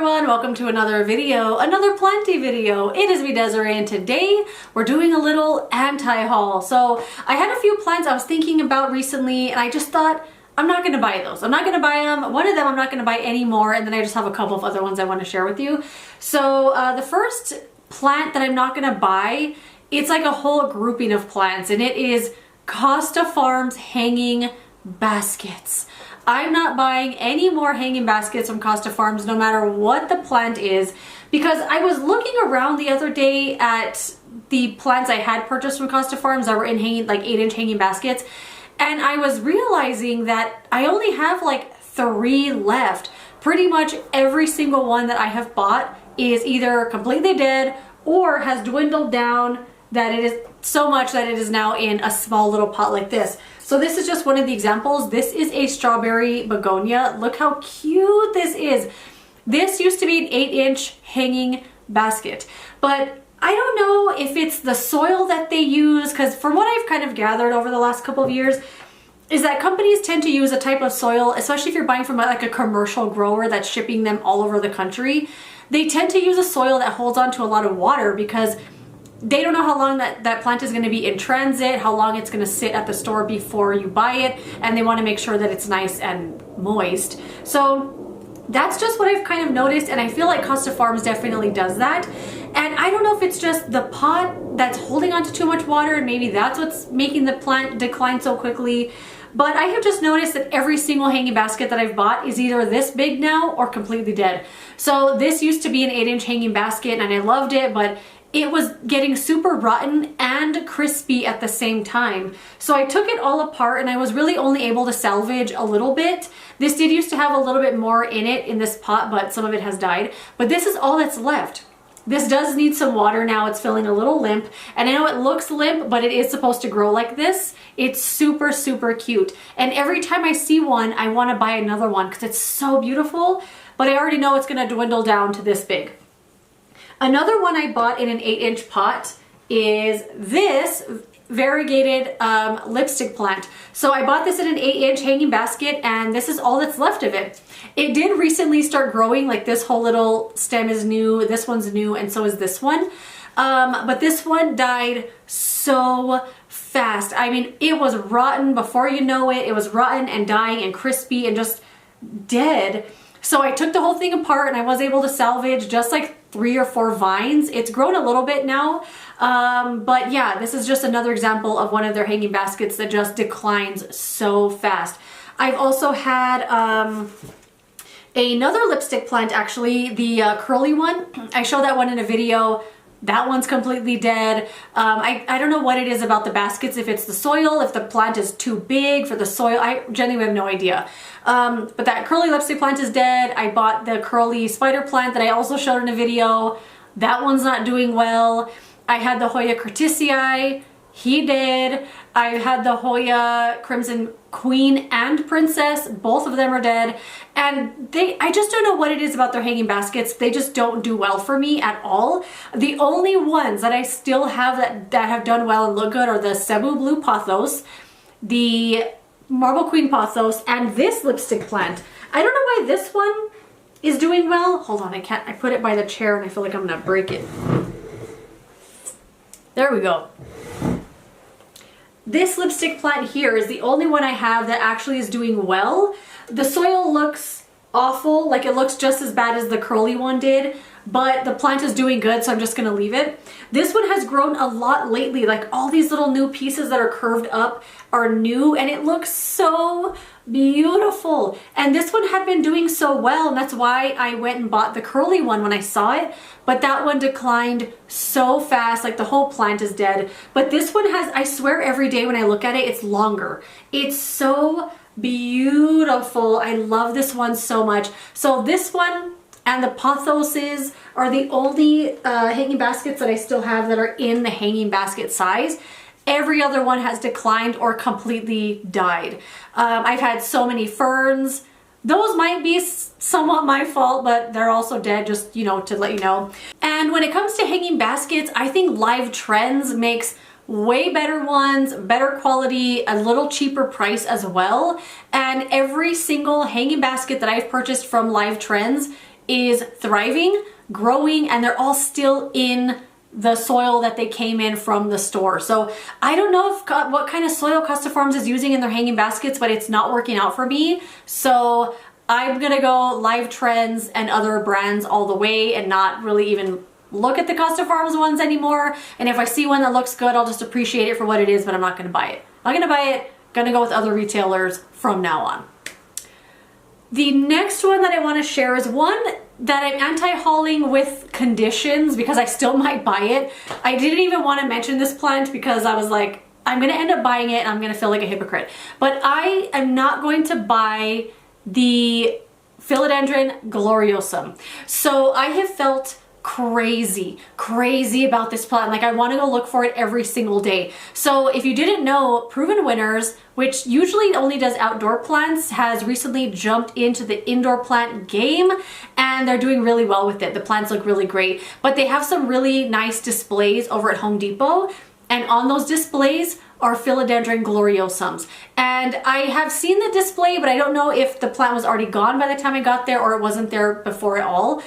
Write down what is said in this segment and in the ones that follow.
everyone, welcome to another video, another planty video. It is me, Desiree, and today we're doing a little anti-haul. So I had a few plants I was thinking about recently and I just thought, I'm not gonna buy those. I'm not gonna buy them. One of them I'm not gonna buy anymore, and then I just have a couple of other ones I want to share with you. So the first plant that I'm not gonna buy, it's like a whole grouping of plants, and it is Costa Farms hanging baskets. I'm not buying any more hanging baskets from Costa Farms, no matter what the plant is, because I was looking around the other day at the plants I had purchased from Costa Farms that were in hanging, like 8-inch hanging baskets, and I was realizing that I only have like 3 left. Pretty much every single one that I have bought is either completely dead or has dwindled down, that it is so much that it is now in a small little pot like this. So this is just one of the examples. This is a strawberry begonia. Look how cute this is. This used to be an 8-inch hanging basket, but I don't know if it's the soil that they use, because from what I've kind of gathered over the last couple of years is that companies tend to use a type of soil, especially if you're buying from like a commercial grower that's shipping them all over the country. They tend to use a soil that holds on to a lot of water because they don't know how long that plant is going to be in transit, how long it's going to sit at the store before you buy it, and they want to make sure that it's nice and moist. So that's just what I've kind of noticed, and I feel like Costa Farms definitely does that. And I don't know if it's just the pot that's holding on to too much water, and maybe that's what's making the plant decline so quickly. But I have just noticed that every single hanging basket that I've bought is either this big now or completely dead. So this used to be an 8-inch hanging basket and I loved it, but it was getting super rotten and crispy at the same time. So I took it all apart and I was really only able to salvage a little bit. This did used to have a little bit more in it in this pot, but some of it has died. But this is all that's left. This does need some water now. It's feeling a little limp. And I know it looks limp, but it is supposed to grow like this. It's super, super cute. And every time I see one, I want to buy another one because it's so beautiful. But I already know it's going to dwindle down to this big. Another one I bought in an 8-inch pot is this variegated lipstick plant. So I bought this in an 8-inch hanging basket, and this is all that's left of it. It did recently start growing, like this whole little stem is new, this one's new, and so is this one. But this one died so fast. I mean, it was rotten before you know it. It was rotten and dying and crispy and just dead. So I took the whole thing apart and I was able to salvage just like 3 or 4 vines. It's grown a little bit now, but yeah, this is just another example of one of their hanging baskets that just declines so fast. I've also had another lipstick plant, actually, the curly one. I showed that one in a video. That one's completely dead. I don't know what it is about the baskets, if it's the soil, if the plant is too big for the soil. I genuinely have no idea. But that curly lipstick plant is dead. I bought the curly spider plant that I also showed in a video. That one's not doing well. I had the Hoya curtisii. He did. I had the Hoya Crimson Queen and Princess. Both of them are dead. And I just don't know what it is about their hanging baskets. They just don't do well for me at all. The only ones that I still have that have done well and look good are the Cebu Blue Pothos, the Marble Queen Pothos, and this lipstick plant. I don't know why this one is doing well. Hold on, I put it by the chair and I feel like I'm gonna break it. There we go. This lipstick plant here is the only one I have that actually is doing well. The soil looks awful, like it looks just as bad as the curly one did, but the plant is doing good, so I'm just gonna leave it. This one has grown a lot lately, like all these little new pieces that are curved up are new, and it looks so beautiful. And this one had been doing so well, and that's why I went and bought the curly one when I saw it, but that one declined so fast, like the whole plant is dead. But this one has, I swear every day when I look at it, it's longer. It's so beautiful. I love this one so much. So this one and the pothoses are the only hanging baskets that I still have that are in the hanging basket size. Every other one has declined or completely died. I've had so many ferns. Those might be somewhat my fault, but they're also dead, just, you know, to let you know. And when it comes to hanging baskets, I think Live Trends makes way better ones, better quality, a little cheaper price as well. And every single hanging basket that I've purchased from Live Trends is thriving, growing, and they're all still in the soil that they came in from the store. So I don't know what kind of soil Costa Farms is using in their hanging baskets, but it's not working out for me. So I'm gonna go Live Trends and other brands all the way and not really even look at the Costa Farms ones anymore. And if I see one that looks good, I'll just appreciate it for what it is, but I'm not gonna buy it. I'm gonna buy it, gonna go with other retailers from now on. The next one that I want to share is one that I'm anti-hauling with conditions because I still might buy it. I didn't even want to mention this plant because I was like, I'm going to end up buying it and I'm going to feel like a hypocrite. But I am not going to buy the Philodendron gloriosum. So I have felt crazy about this plant. Like I want to go look for it every single day. So if you didn't know, Proven Winners, which usually only does outdoor plants, has recently jumped into the indoor plant game and they're doing really well with it. The plants look really great, but they have some really nice displays over at Home Depot, and on those displays are Philodendron gloriosums. And I have seen the display, but I don't know if the plant was already gone by the time I got there or it wasn't there before at all.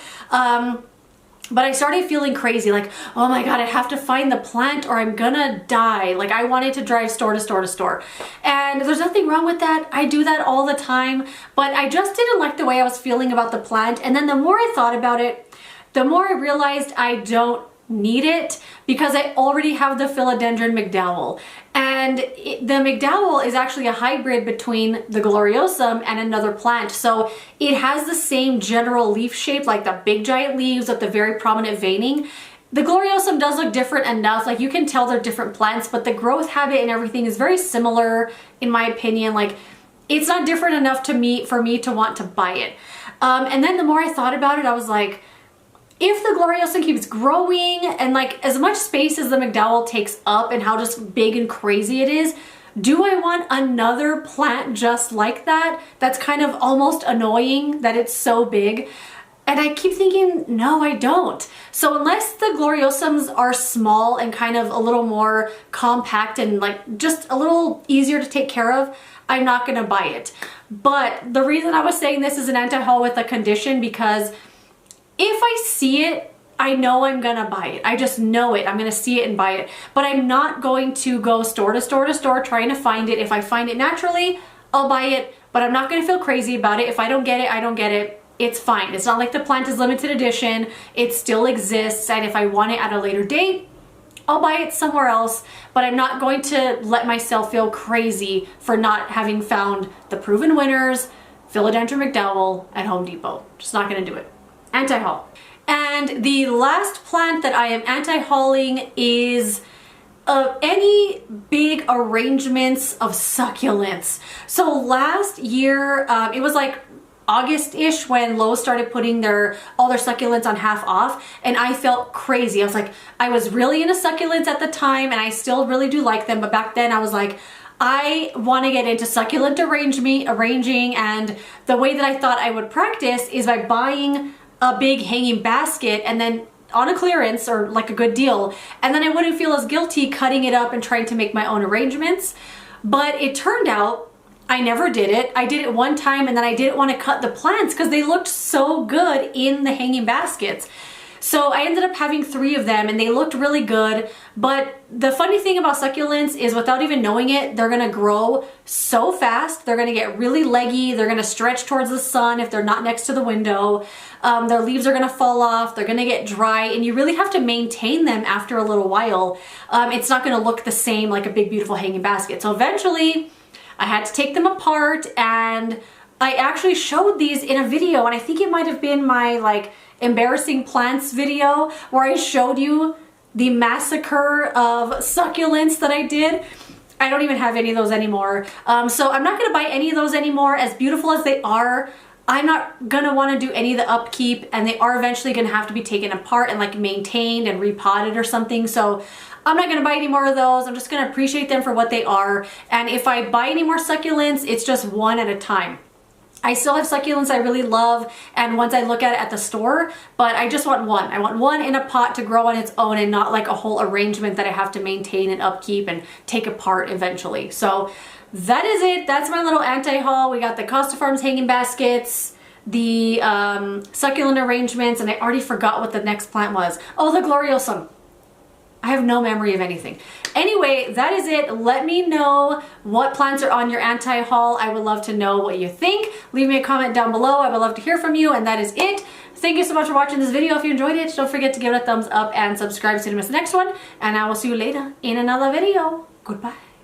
But I started feeling crazy, like, oh my God, I have to find the plant or I'm gonna die. Like I wanted to drive store to store to store. And there's nothing wrong with that. I do that all the time, but I just didn't like the way I was feeling about the plant. And then the more I thought about it, the more I realized I don't need it because I already have the Philodendron McDowell. And the McDowell is actually a hybrid between the gloriosum and another plant. So it has the same general leaf shape, like the big giant leaves with the very prominent veining. The gloriosum does look different enough, like you can tell they're different plants, but the growth habit and everything is very similar in my opinion. Like it's not different enough for me to want to buy it. And then the more I thought about it, I was like, if the gloriosum keeps growing and like as much space as the McDowell takes up and how just big and crazy it is, do I want another plant just like that? That's kind of almost annoying that it's so big. And I keep thinking, no, I don't. So unless the gloriosums are small and kind of a little more compact and like just a little easier to take care of, I'm not gonna buy it. But the reason I was saying this is an anti-haul with a condition because if I see it, I know I'm gonna buy it. I just know it. I'm gonna see it and buy it. But I'm not going to go store to store to store trying to find it. If I find it naturally, I'll buy it, but I'm not gonna feel crazy about it. If I don't get it, I don't get it. It's fine. It's not like the plant is limited edition. It still exists, and if I want it at a later date, I'll buy it somewhere else, but I'm not going to let myself feel crazy for not having found the Proven Winners, Philodendron McDowell at Home Depot. Just not gonna do it. Anti-haul. And the last plant that I am anti-hauling is any big arrangements of succulents. So last year, it was like August-ish when Lowe's started putting all their succulents on half off, and I felt crazy. I was like, I was really into succulents at the time and I still really do like them, but back then I was like, I want to get into succulent arranging, and the way that I thought I would practice is by buying a big hanging basket and then on a clearance or like a good deal, and then I wouldn't feel as guilty cutting it up and trying to make my own arrangements. But it turned out I never did it. I did it one time and then I didn't want to cut the plants because they looked so good in the hanging baskets. So I ended up having 3 of them and they looked really good. But the funny thing about succulents is without even knowing it, they're gonna grow so fast. They're gonna get really leggy. They're gonna stretch towards the sun if they're not next to the window. Their leaves are gonna fall off. They're gonna get dry, and you really have to maintain them after a little while. It's not gonna look the same like a big, beautiful hanging basket. So eventually I had to take them apart, and I actually showed these in a video, and I think it might have been my like embarrassing plants video where I showed you the massacre of succulents that I did. I don't even have any of those anymore. So I'm not gonna buy any of those anymore. As beautiful as they are, I'm not gonna wanna do any of the upkeep, and they are eventually gonna have to be taken apart and like maintained and repotted or something. So I'm not gonna buy any more of those. I'm just gonna appreciate them for what they are. And if I buy any more succulents, it's just one at a time. I still have succulents I really love and ones I look at the store, but I just want one. I want one in a pot to grow on its own and not like a whole arrangement that I have to maintain and upkeep and take apart eventually. So that is it. That's my little anti-haul. We got the Costa Farms hanging baskets, the succulent arrangements, and I already forgot what the next plant was. Oh, the gloriosum. I have no memory of anything. Anyway, that is it. Let me know what plants are on your anti-haul. I would love to know what you think. Leave me a comment down below. I would love to hear from you, and that is it. Thank you so much for watching this video. If you enjoyed it, don't forget to give it a thumbs up and subscribe so you don't miss the next one. And I will see you later in another video. Goodbye.